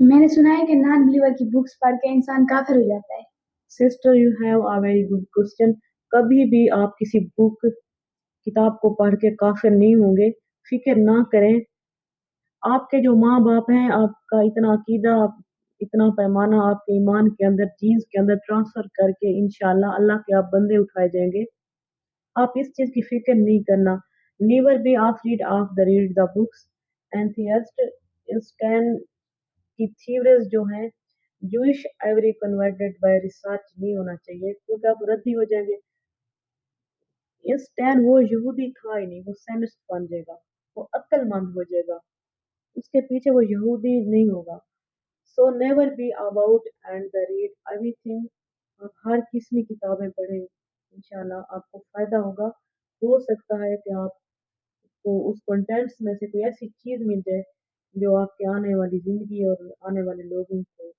मैंने सुना है कि नॉन बिलीवर की बुक्स पढ़ के इंसान काफिर हो जाता है। Sister, you have a very good question. कभी भी आप किसी किताब को पढ़ के काफिर नहीं होंगे। फिक्र ना करें। आपके जो माँ बाप हैं, आपका इतना अकीदा, इतना पैमाना आपके ईमान के अंदर, जीन्स के अंदर ट्रांसफर करके इंशाल्लाह अल्लाह के आप बंदे उठाए जाएंगे। आप इस चीज की फिक्र नहीं करना। Never be afraid of the read the books। Atheist instant की थ्योरीज जो हैं, Jewish every converted by research नहीं होना चाहिए, क्योंकि आप रद्दी हो जाएंगे। इंस्टेंट वो यहूदी था ही नहीं, वो सेमिस्ट बन जाएगा, वो अक्लमंद हो जाएगा, उसके पीछे वो यहूदी नहीं होगा। So never be about and the read everything. आप हर किस्म की किताबें पढ़ें, इंशाल्लाह आपको फायदा होगा। हो सकता है कि आपको उस कंटेंट्स में से कोई ऐसी चीज मिल जाए जो आपके आने वाली जिंदगी और आने वाले लोगों को